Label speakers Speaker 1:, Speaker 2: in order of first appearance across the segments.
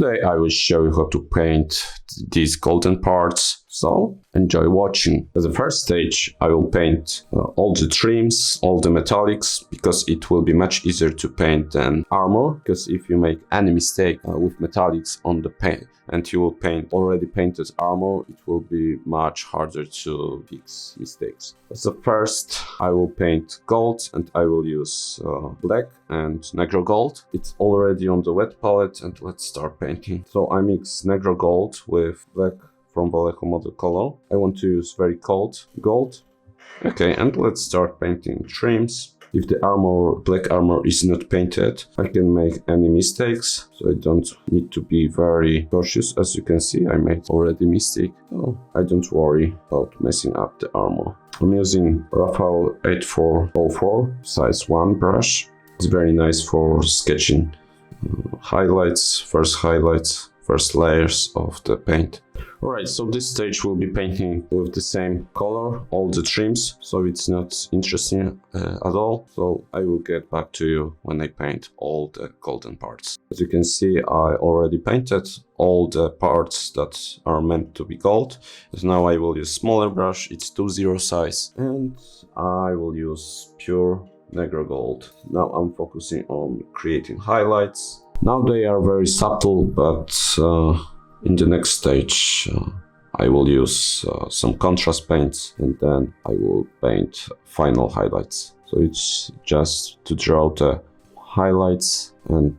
Speaker 1: Today I will show you how to paint these golden parts, so enjoy watching. As the first stage I will paint all the trims, all the metallics, because it will be much easier to paint than armor, because if you make any mistake with metallics on the paint and you will paint already painted armor, it will be much harder to fix mistakes. As the first I will paint gold and I will use black and negro gold. It's already on the wet palette and let's start painting. So I mix negro gold with black from Vallejo model color. I want to use very cold gold. Okay, and let's start painting trims. If the armor, black armor is not painted, I can make any mistakes, so I don't need to be very cautious. As you can see, I made already mistake, so I don't worry about messing up the armor. I'm using Raphael 8404 size 1 brush. It's very nice for sketching highlights, first layers of the paint. Alright, so this stage will be painting with the same color, all the trims, so it's not interesting at all. So I will get back to you when I paint all the golden parts. As you can see, I already painted all the parts that are meant to be gold. And now I will use smaller brush, it's 2.0 size, and I will use pure negro gold. Now I'm focusing on creating highlights. Now they are very subtle, but in the next stage I will use some contrast paints and then I will paint final highlights. So it's just to draw the highlights and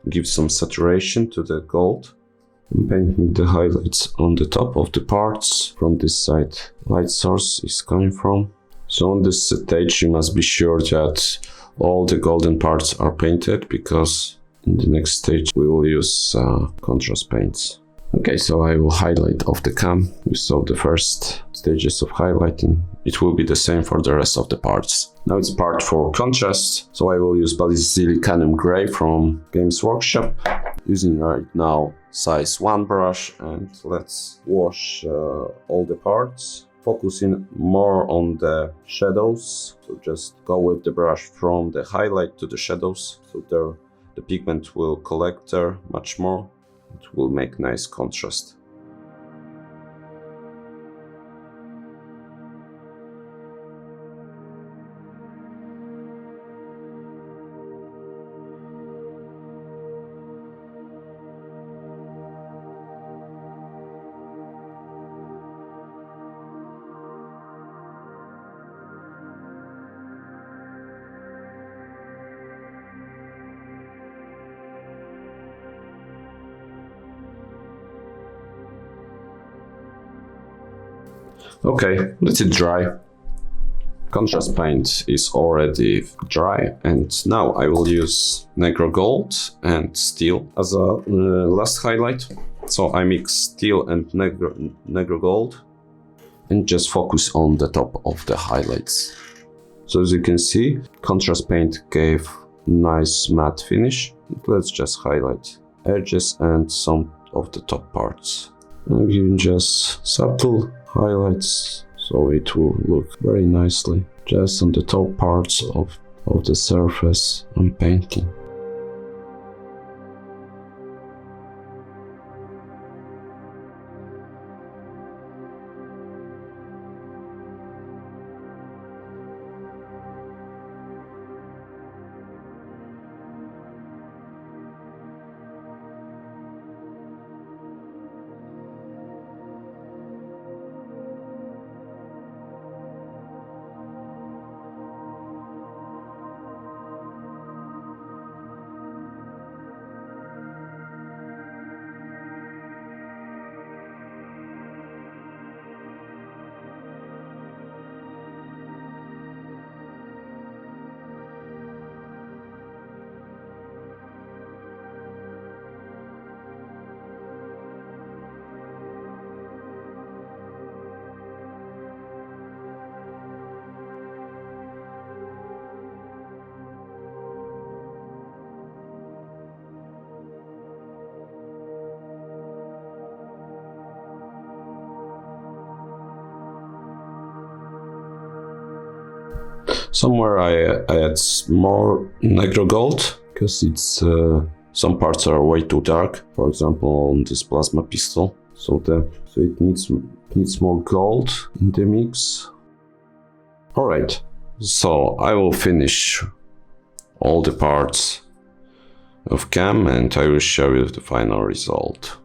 Speaker 1: give some saturation to the gold. I'm painting the highlights on the top of the parts. From this side light source is coming from. So on this stage you must be sure that all the golden parts are painted, because in the next stage we will use contrast paints. Okay, so I will highlight off the cam. We saw the first stages of highlighting. It will be the same for the rest of the parts. Now it's part for contrast, so I will use Basilicanum Grey from Games Workshop. Using right now size 1 brush, and let's wash all the parts. Focusing more on the shadows, so just go with the brush from the highlight to the shadows, so there the pigment will collect there much more. It will make nice contrast. Okay, let it dry. Contrast paint is already dry, and now I will use negro gold and steel as a last highlight. So I mix steel and negro gold and just focus on the top of the highlights. So as you can see, contrast paint gave nice matte finish. Let's just highlight edges and some of the top parts. I'm giving just subtle highlights, so it will look very nicely just on the top parts of the surface I'm painting. Somewhere I add more negro gold because it's Some parts are way too dark, for example on this plasma pistol, so it needs more gold in the mix. Alright, so I will finish all the parts of cam and I will show you the final result.